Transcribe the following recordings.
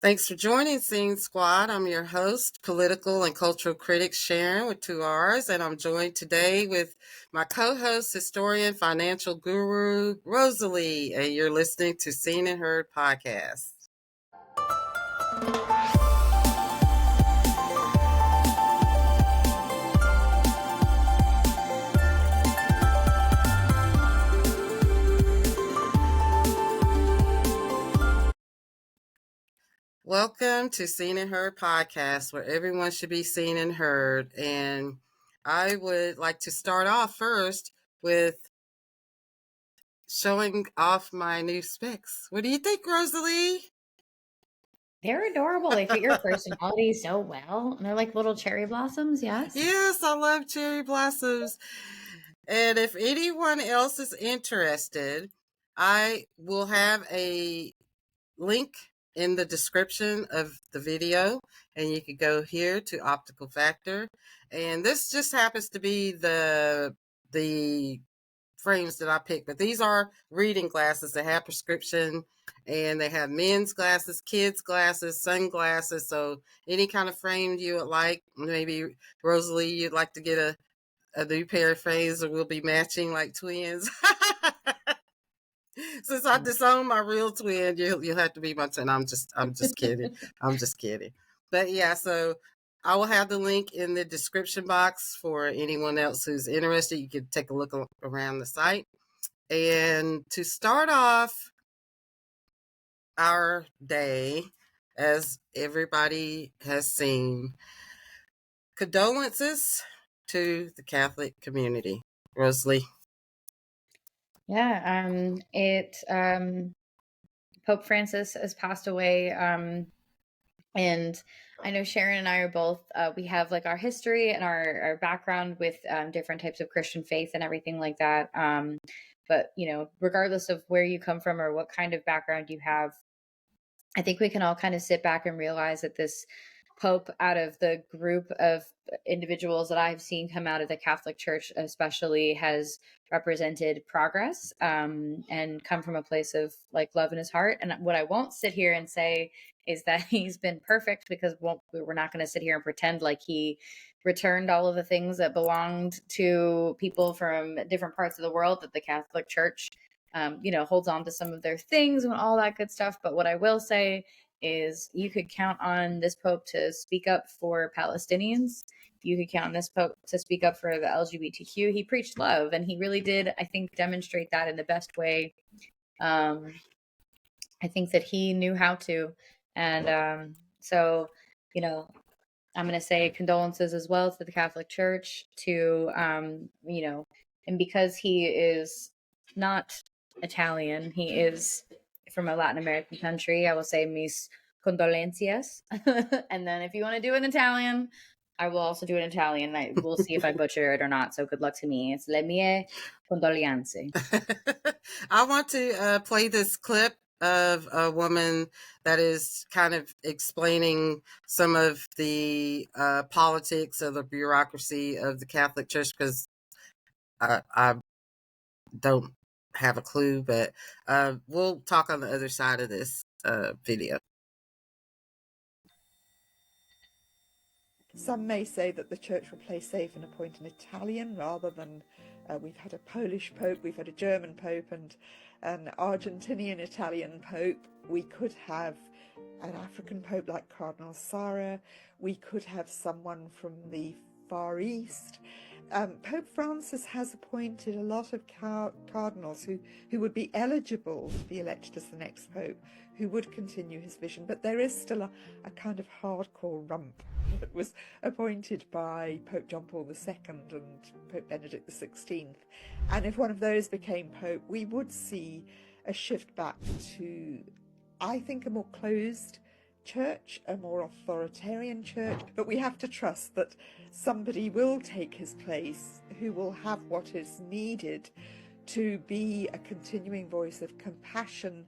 Thanks for joining Scene Squad. I'm your host, political and cultural critic Sharon with two R's, and I'm joined today with my co-host, historian, financial guru Rosalie, and you're listening to Seen and Heard podcast. Welcome to Seen and Heard podcast, where everyone should be seen and heard. And I would like to start off first with showing off my new specs. What do you think, Rosalie? They're adorable. They fit your personality so well. And they're like little cherry blossoms, yes? Yes, I love cherry blossoms. And if anyone else is interested, I will have a link in the description of the video, and you can go here to Optical Factor. And this just happens to be the frames that I picked, but these are reading glasses that have prescription, and they have men's glasses, kids glasses, sunglasses. So any kind of frame you would like, maybe Rosalie, you'd like to get a new pair of frames, or we'll be matching like twins. Since I disown my real twin, you'll have to be my twin. I'm just kidding. I'm just kidding. But yeah, so I will have the link in the description box for anyone else who's interested. You can take a look around the site. And to start off our day, as everybody has seen, condolences to the Catholic community. Rosalie. Yeah, Pope Francis has passed away. And I know Sharon and I are both, we have like our history and our background with different types of Christian faith and everything like that. But, regardless of where you come from or what kind of background you have, I think we can all kind of sit back and realize that this Pope, out of the group of individuals that I've seen come out of the Catholic Church, especially, has represented progress and come from a place of like love in his heart. And what I won't sit here and say is that he's been perfect, because we're not going to sit here and pretend like he returned all of the things that belonged to people from different parts of the world that the Catholic Church holds on to some of their things and all that good stuff. But what I will say is you could count on this Pope to speak up for Palestinians. You could count on this Pope to speak up for the LGBTQ. He preached love, and he really did, I think, demonstrate that in the best way. I think that he knew how to. And so, I'm going to say condolences as well to the Catholic Church, to, and because he is not Italian, he is from a Latin American country, I will say mis condolencias. And then if you want to do it in Italian, I will also do it in Italian. We'll see if I butcher it or not. So good luck to me. It's le mie condoglianze. I want to play this clip of a woman that is kind of explaining some of the politics of the bureaucracy of the Catholic Church, because I don't have a clue, but we'll talk on the other side of this video. Some may say that the Church will play safe and appoint an Italian rather than we've had a Polish Pope, we've had a German Pope and an Argentinian Italian Pope. We could have an African Pope like Cardinal Sarah. We could have someone from the Far East. Pope Francis has appointed a lot of cardinals who would be eligible to be elected as the next Pope, who would continue his vision, but there is still a kind of hardcore rump that was appointed by Pope John Paul II and Pope Benedict XVI. And if one of those became Pope, we would see a shift back to, I think, a more closed church, a more authoritarian church, but we have to trust that somebody will take his place who will have what is needed to be a continuing voice of compassion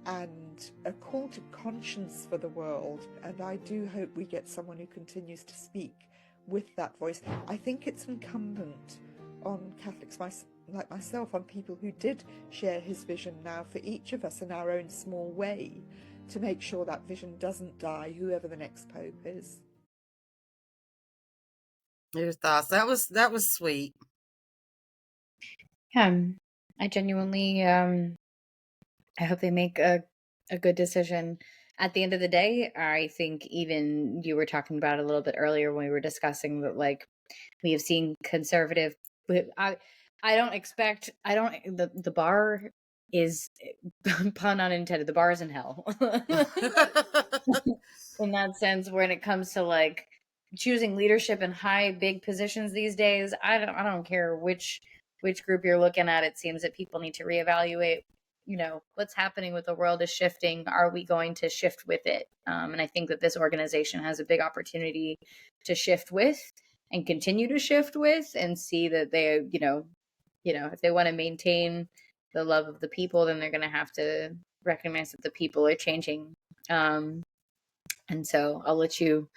and a call to conscience for the world. And I do hope we get someone who continues to speak with that voice. I think it's incumbent on Catholics like myself, on people who did share his vision now, for each of us in our own small way, to make sure that vision doesn't die, whoever the next Pope is. Your thoughts? That was sweet. I genuinely, I hope they make a good decision. At the end of the day, I think even you were talking about it a little bit earlier when we were discussing that, like, we have seen conservative. I don't expect. I don't. The bar is, pun unintended. The bar is in hell. In that sense, when it comes to like choosing leadership in high big positions these days, I don't care which group you're looking at. It seems that people need to reevaluate, what's happening with the world is shifting. Are we going to shift with it? And I think that this organization has a big opportunity to shift with and continue to shift with, and see that they, if they want to maintain the love of the people, then they're going to have to recognize that the people are changing. And so I'll let you,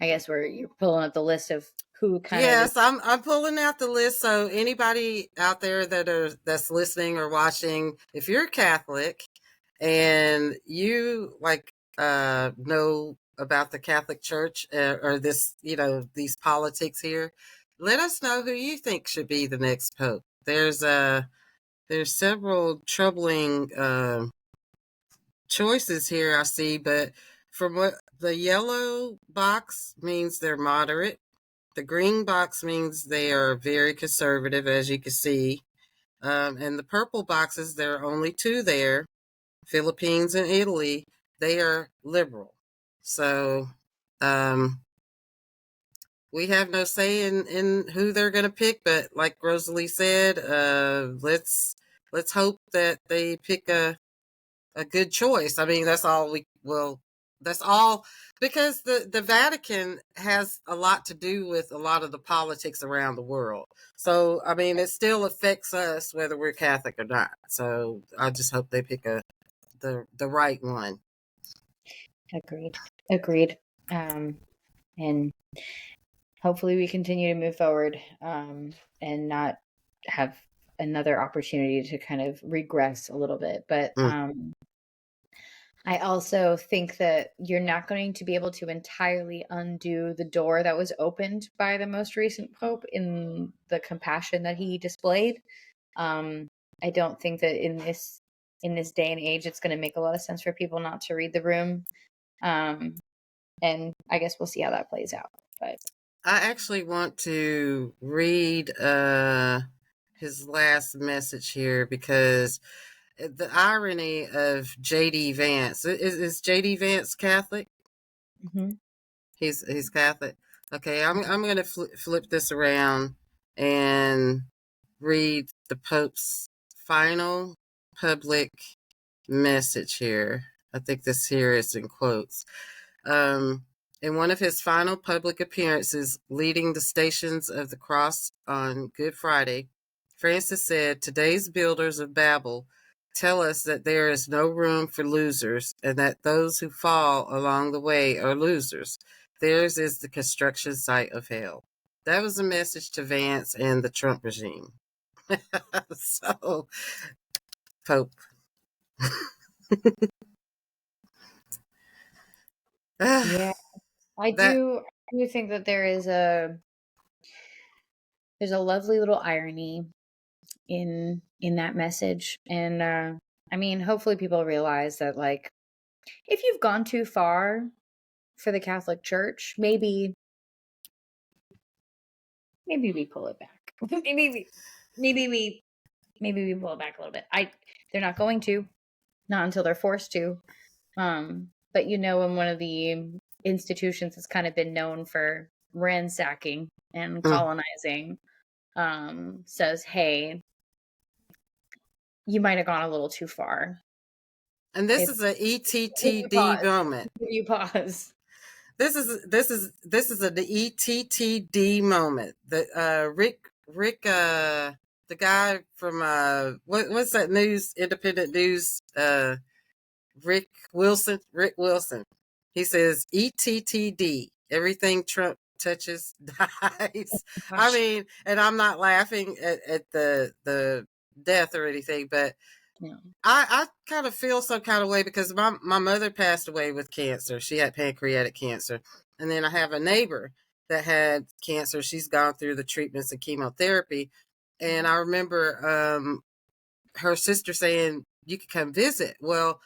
I guess, where you're pulling up the list of who kind of. Yes, I'm pulling out the list. So anybody out there that's listening or watching, if you're Catholic and you know about the Catholic Church or this, these politics here, let us know who you think should be the next Pope. There's several troubling choices here I see, but from what the yellow box means, they're moderate. The green box means they are very conservative, as you can see. And the purple boxes, there are only two there, Philippines and Italy. They are liberal. So we have no say in who they're going to pick. But like Rosalie said, let's hope that they pick a good choice. I mean, that's all that's all, because the Vatican has a lot to do with a lot of the politics around the world. So, I mean, it still affects us whether we're Catholic or not. So I just hope they pick the right one. Agreed. And hopefully we continue to move forward, and not have another opportunity to kind of regress a little bit. But I also think that you're not going to be able to entirely undo the door that was opened by the most recent Pope in the compassion that he displayed. I don't think that in this day and age, it's going to make a lot of sense for people not to read the room. And I guess we'll see how that plays out. But I actually want to read his last message here, because the irony of J.D. Vance. Is J.D. Vance Catholic? Mm-hmm. He's Catholic. Okay, I'm going to flip this around and read the Pope's final public message here. I think this here is in quotes. In one of his final public appearances leading the Stations of the Cross on Good Friday, Francis said, "Today's builders of Babel tell us that there is no room for losers, and that those who fall along the way are losers. Theirs is the construction site of hell." That was a message to Vance and the Trump regime. So, Pope. Yeah, I do think that there's a lovely little irony in that message. And I mean, hopefully people realize that, like, if you've gone too far for the Catholic Church, maybe we pull it back. maybe we pull it back a little bit. They're not going to, not until they're forced to. But when one of the institutions has kind of been known for ransacking and colonizing, says, "Hey, you might have gone a little too far." And this is an ETTD moment. You pause. This is an ETTD moment. The Rick, the guy from what's that news? Independent News. Rick Wilson. He says ETTD. Everything Trump touches dies. I mean, and I'm not laughing at the death or anything, but Yeah. I kind of feel some kind of way because my mother passed away with cancer. She had pancreatic cancer. And then I have a neighbor that had cancer. She's gone through the treatments and chemotherapy. And I remember her sister saying, you could come visit. Well,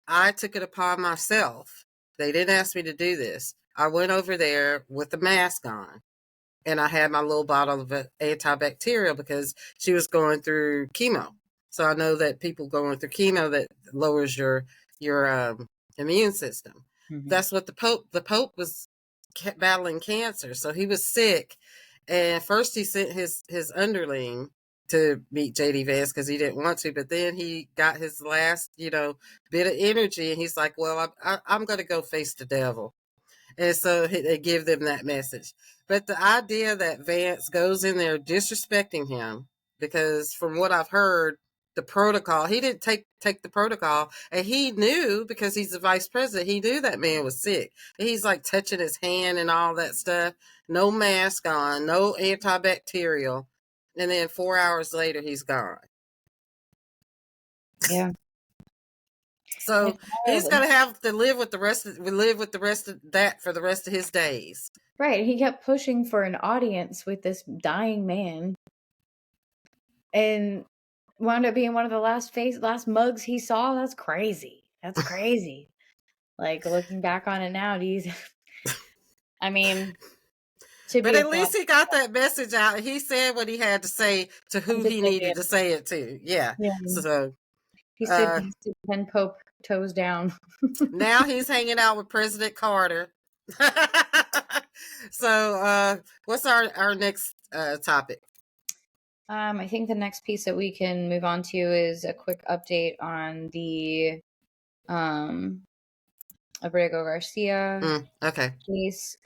I took it upon myself. They didn't ask me to do this. I went over there with a mask on. And I had my little bottle of antibacterial because she was going through chemo. So I know that people going through chemo, that lowers your immune system. Mm-hmm. That's what the Pope was battling cancer. So he was sick. And first he sent his underling to meet J.D. Vance because he didn't want to. But then he got his last, bit of energy. And he's like, well, I'm going to go face the devil. And so they give them that message. But the idea that Vance goes in there disrespecting him, because from what I've heard, the protocol, he didn't take the protocol, and he knew, because he's the vice president, he knew that man was sick. He's like touching his hand and all that stuff. No mask on, no antibacterial. And then 4 hours later, he's gone. Yeah. So he's going to have to live with the rest of that for the rest of his days. Right. He kept pushing for an audience with this dying man and wound up being one of the last mugs he saw. That's crazy. That's crazy. Like, looking back on it now, I mean, but at least he got that message out. He said what he had to say to who he needed to say it to. Yeah. So he stood 10 Pope toes down. Now he's hanging out with President Carter. So what's our next topic? I think the next piece that we can move on to is a quick update on the Ábrego García case.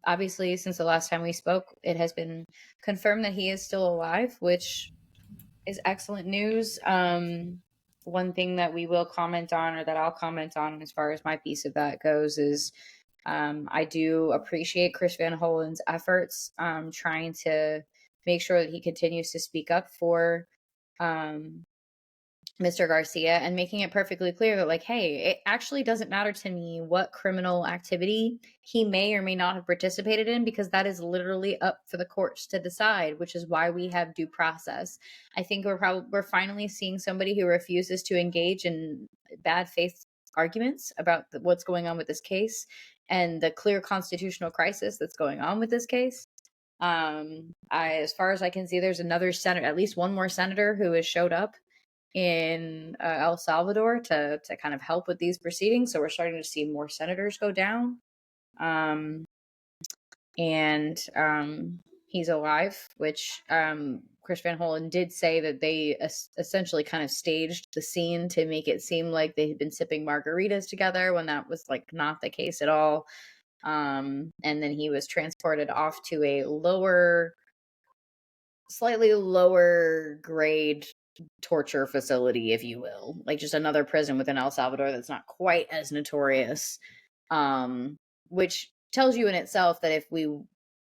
Obviously, since the last time we spoke, it has been confirmed that he is still alive, which is excellent news. One thing that we will comment on, or that I'll comment on as far as my piece of that goes, is I do appreciate Chris Van Hollen's efforts trying to make sure that he continues to speak up for Mr. Garcia, and making it perfectly clear that, like, hey, it actually doesn't matter to me what criminal activity he may or may not have participated in, because that is literally up for the courts to decide, which is why we have due process. I think we're finally seeing somebody who refuses to engage in bad faith arguments about what's going on with this case and the clear constitutional crisis that's going on with this case. As far as I can see, there's another senator, at least one more senator, who has showed up in El Salvador to kind of help with these proceedings. So we're starting to see more senators go down. And he's alive, which Chris Van Hollen did say that they essentially kind of staged the scene to make it seem like they had been sipping margaritas together, when that was like not the case at all. And then he was transported off to a slightly lower grade torture facility, if you will, like just another prison within El Salvador that's not quite as notorious, which tells you in itself that if we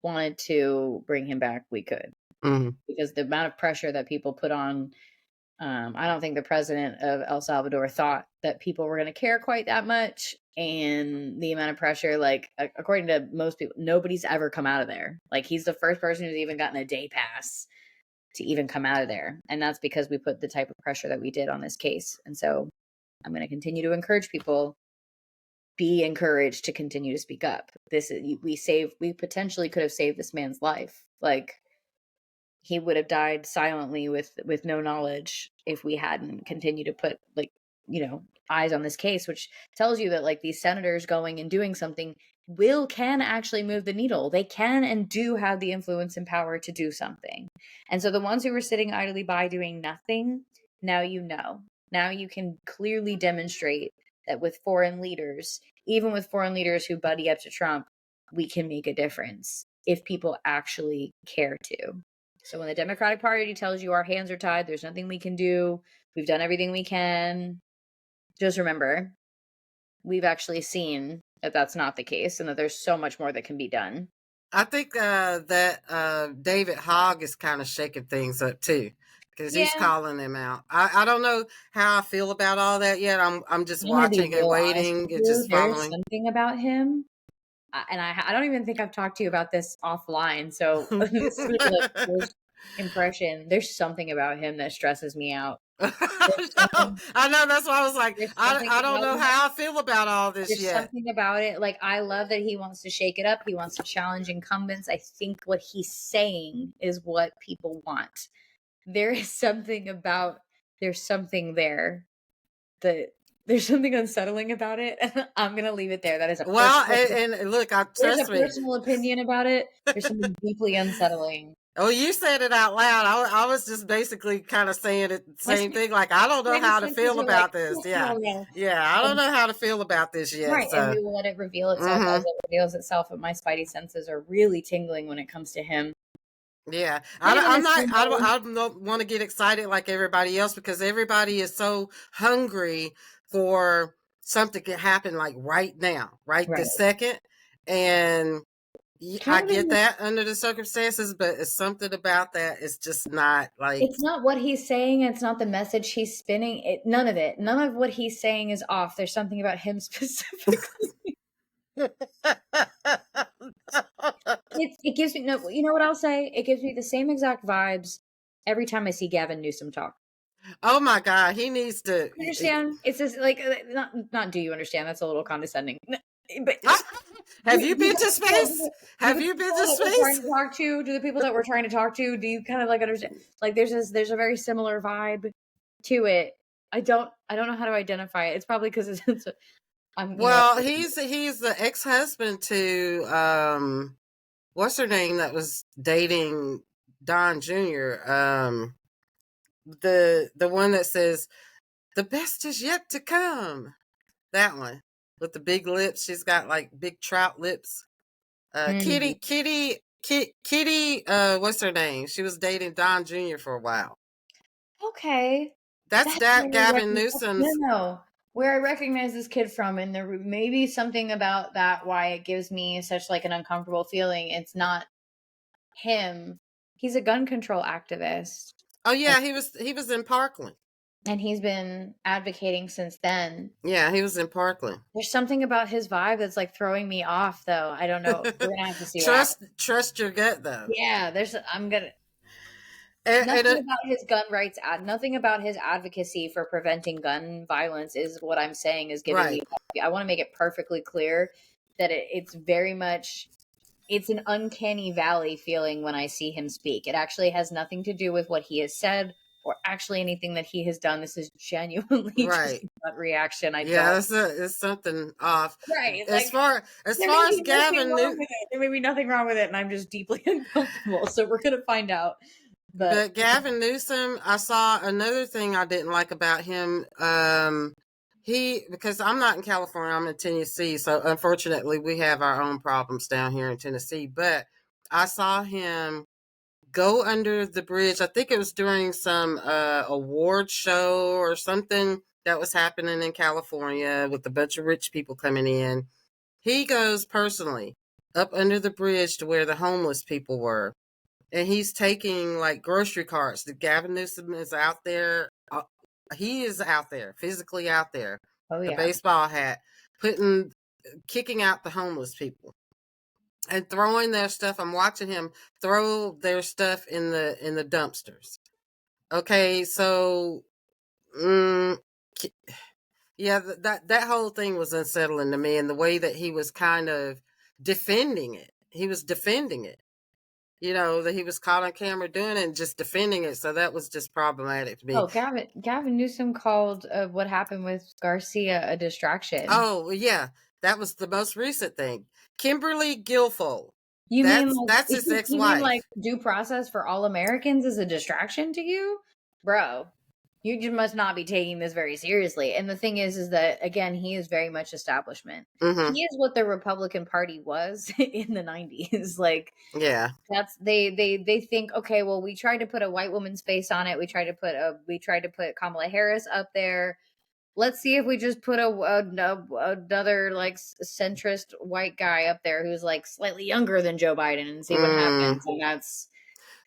wanted to bring him back, we could. Because the amount of pressure that people put on, I don't think the president of El Salvador thought that people were going to care quite that much. And the amount of pressure, like, according to most people, nobody's ever come out of there. Like, he's the first person who's even gotten a day pass to even come out of there. And that's because we put the type of pressure that we did on this case. And so I'm going to continue to encourage people, be encouraged to continue to speak up. We potentially could have saved this man's life. Like, he would have died silently with no knowledge if we hadn't continued to put, like, eyes on this case, which tells you that, like, these senators going and doing something can actually move the needle. They can and do have the influence and power to do something. And so the ones who were sitting idly by doing nothing, now you can clearly demonstrate that with foreign leaders, even with foreign leaders who buddy up to Trump, we can make a difference if people actually care to. So when the Democratic Party tells you our hands are tied, there's nothing we can do, we've done everything we can, just remember, we've actually seen that that's not the case, and that there's so much more that can be done. I think that David Hogg is kind of shaking things up too, because he's Yeah. calling him out. I don't know how I feel about all that yet. I'm just I'm gonna be watching and real honest waiting with and you. just There is following. something about him, and I don't even think I've talked to you about this offline. So this is really like first impression. There's something about him that stresses me out. I know. That's why I was like, There's I something don't about know him. how I feel about all this There's yet. something about it. Like, I love that he wants to shake it up. He wants to challenge incumbents. I think what he's saying is what people want. There is something about, there's something there that there's something unsettling about it. I'm going to leave it there. That is a Well, personal, and look, there's a trust me. personal opinion about it. There's something deeply unsettling. Oh, you said it out loud. I was just basically kind of saying it, same thing. Like, I don't know how to feel about this. I Yeah. don't know. Yeah. I don't know how to feel about this yet. Right. So. And we will let it reveal itself as it reveals itself. But my spidey senses are really tingling when it comes to him. Yeah. I don't want to get excited like everybody else, because everybody is so hungry for something to happen like right now, right this second. And I get that under the circumstances, but it's something about that. It's just not like. It's not what he's saying. It's not the message he's spinning. None of it. None of what he's saying is off. There's something about him specifically. It gives me, no, you know what I'll say? It gives me the same exact vibes every time I see Gavin Newsom talk. Oh my God, he needs to understand. It's just like, not do you understand? That's a little condescending. But have you been to space? Have you been to space? Trying to talk to, do the people that we're trying to talk to, do you kind of like understand? Like, there's a very similar vibe to it. I don't know how to identify it. It's probably because it's he's the ex-husband to what's her name that was dating Don Jr. The one that says the best is yet to come. That one with the big lips. She's got like big trout lips. Kitty, what's her name? She was dating Don Jr. for a while. Okay. That's Gavin Newsom's. No. Where I recognize this kid from, and there may be something about that why it gives me such like an uncomfortable feeling. It's not him. He's a gun control activist. Oh yeah, he was in Parkland. And he's been advocating since then. Yeah, he was in Parkland. There's something about his vibe that's like throwing me off, though. I don't know. We're gonna have to see. Trust your gut, though. Yeah, nothing about his gun rights. Nothing about his advocacy for preventing gun violence is what I'm saying is giving me. I want to make it perfectly clear that it's very much. It's an uncanny valley feeling when I see him speak. It actually has nothing to do with what he has said or actually anything that he has done. This is genuinely just a gut reaction. It's something off. Right. As far as Gavin Newsom, there may be nothing wrong with it, and I'm just deeply uncomfortable. So we're gonna find out. But Gavin Newsom, I saw another thing I didn't like about him. Because I'm not in California, I'm in Tennessee. So unfortunately, we have our own problems down here in Tennessee. But I saw him go under the bridge. I think it was during some award show or something that was happening in California with a bunch of rich people coming in. He goes personally up under the bridge to where the homeless people were. And he's taking like grocery carts. Gavin Newsom is out there. He is out there, physically out there. Oh, yeah. The baseball hat, kicking out the homeless people and throwing their stuff. I'm watching him throw their stuff in the dumpsters. Okay, so yeah, that whole thing was unsettling to me, and the way that he was kind of defending it. He was defending it. You know, that he was caught on camera doing it and just defending it. So that was just problematic to me. Oh, Gavin Newsom called what happened with Garcia a distraction. Oh, yeah. That was the most recent thing. Kimberly Guilfoyle. That's his ex-wife. You mean like due process for all Americans is a distraction to you? Bro, you just must not be taking this very seriously. And the thing is that, again, he is very much establishment. Mm-hmm. He is what the Republican Party was in the 90s. Like, yeah, that's they think, okay, well, we tried to put a white woman's face on it. We tried to put Kamala Harris up there. Let's see if we just put another like centrist white guy up there who's like slightly younger than Joe Biden and see what happens. And that's.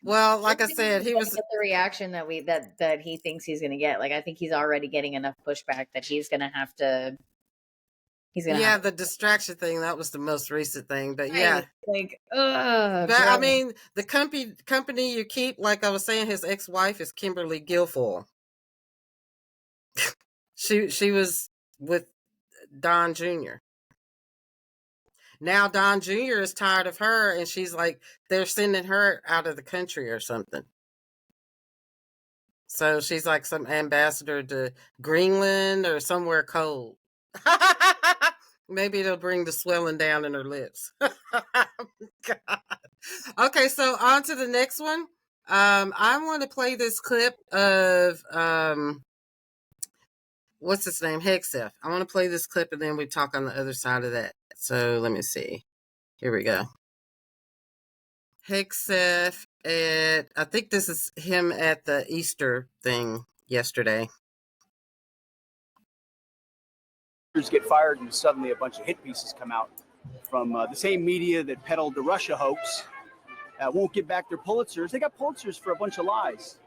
Well, like I said, he was get the reaction that he thinks he's going to get. Like, I think he's already getting enough pushback that he's going to have to. Yeah, the distraction thing, that was the most recent thing. But yeah. Like, but bro. I mean, the company you keep, like I was saying, his ex-wife is Kimberly Guilfoyle. She was with Don Jr. Now Don Jr. is tired of her, and she's like, they're sending her out of the country or something. So she's like some ambassador to Greenland or somewhere cold. Maybe it'll bring the swelling down in her lips. God. Okay, so on to the next one. I want to play this clip of what's his name? Hegseth. I want to play this clip and then we talk on the other side of that. So let me see. Here we go. Hegseth I think this is him at the Easter thing yesterday. Get fired and suddenly a bunch of hit pieces come out from the same media that peddled the Russia hoax. Won't get back their Pulitzers. They got Pulitzers for a bunch of lies.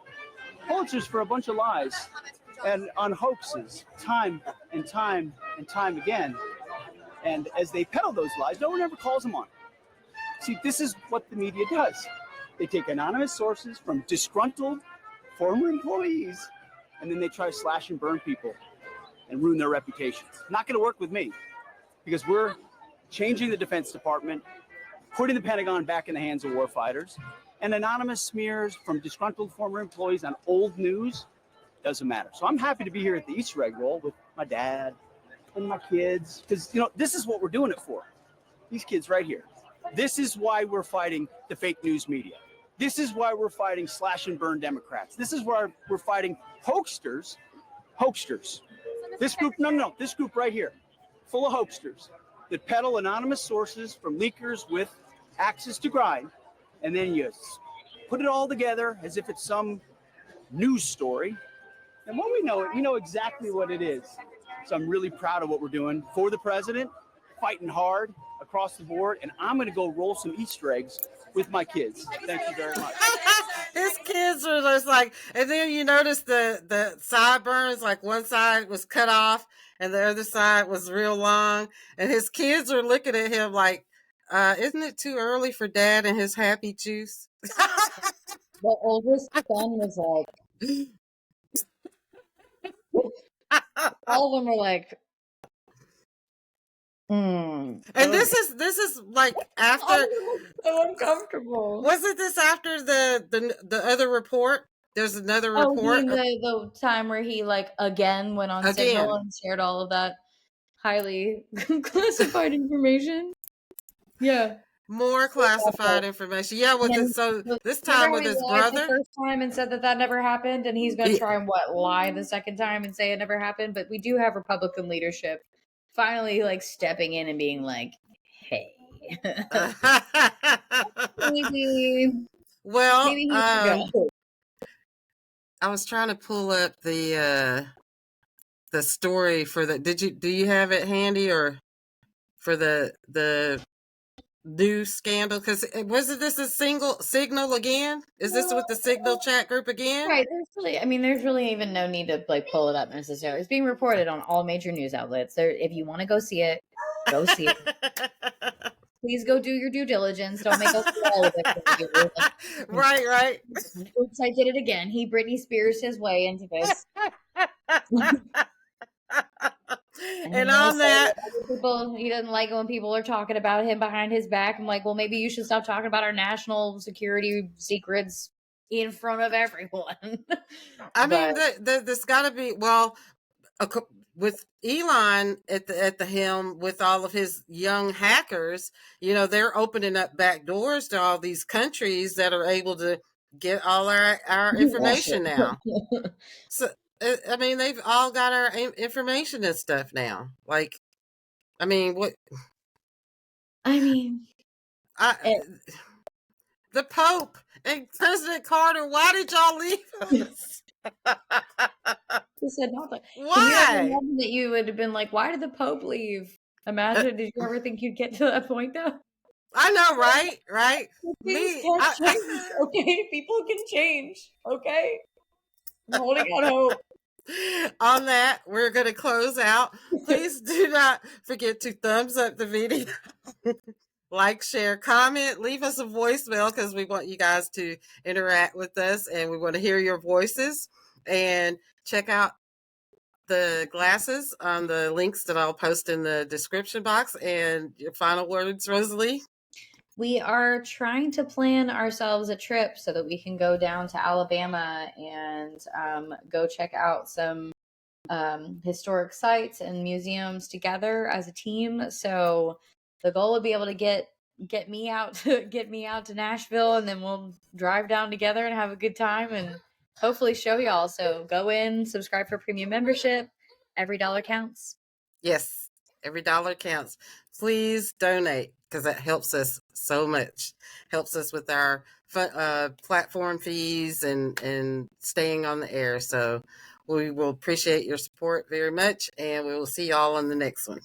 Pulitzers for a bunch of lies and on hoaxes time and time and time again. And as they peddle those lies, no one ever calls them on it. See, this is what the media does. They take anonymous sources from disgruntled former employees, and then they try to slash and burn people and ruin their reputations. Not going to work with me, because we're changing the Defense Department, putting the Pentagon back in the hands of warfighters, and anonymous smears from disgruntled former employees on old news doesn't matter. So I'm happy to be here at the Easter egg roll with my dad and my kids, because this is what we're doing it for. These kids right here. This is why we're fighting the fake news media. This is why we're fighting slash and burn Democrats. This is why we're fighting hoaxsters. This group, this group right here, full of hoaxsters that peddle anonymous sources from leakers with axes to grind, and then you put it all together as if it's some news story. And when we know it, you know exactly what it is. So I'm really proud of what we're doing for the president, fighting hard across the board, and I'm going to go roll some Easter eggs with my kids. Thank you very much. His kids were just like, and then you notice the sideburns, like one side was cut off and the other side was real long. And his kids were looking at him like, isn't it too early for dad and his happy juice? The oldest son was like, all of them were like, And this is like after so uncomfortable. Wasn't this after the other report? There's another report. Oh, the time where he again went on Signal and shared all of that highly classified information. Yeah. More classified information. Yeah, so this time with his brother. The first time and said that never happened, and he's going to try and lie the second time and say it never happened. But we do have Republican leadership finally stepping in and being like, "Hey, well, maybe he should I was trying to pull up the story for the. Do you have it handy or for the news scandal? Because wasn't this a Signal again? Is this with the Signal chat group again? Right. There's really even no need to pull it up necessarily. It's being reported on all major news outlets. If you want to go see it, go see it. Please go do your due diligence. Don't make us do all of it. Right. Oops, I did it again. Britney Spears his way into this. And on that, he doesn't like it when people are talking about him behind his back. I'm like, well, maybe you should stop talking about our national security secrets in front of everyone. I mean, there's got to be with Elon at the helm with all of his young hackers. They're opening up back doors to all these countries that are able to get all our information now. So. I mean, they've all got our information and stuff now. What? The Pope and President Carter. Why did y'all leave us? He said nothing. Why? Can you imagine that you would have been like, "Why did the Pope leave?" Imagine. Did you ever think you'd get to that point though? I know, right? Right? Things can change, okay? People can change, okay? I'm holding out hope. On that, we're going to close out. Please do not forget to thumbs up the video, like, share, comment, leave us a voicemail because we want you guys to interact with us and we want to hear your voices. And check out the glasses on the links that I'll post in the description box. And your final words, Rosalie? We are trying to plan ourselves a trip so that we can go down to Alabama and go check out some historic sites and museums together as a team. So the goal would be able to get me out to Nashville, and then we'll drive down together and have a good time and hopefully show y'all. So go in, subscribe for premium membership. Every dollar counts. Yes, every dollar counts. Please donate because that helps us so much. Helps us with our platform fees and staying on the air. So we will appreciate your support very much, and we will see y'all on the next one.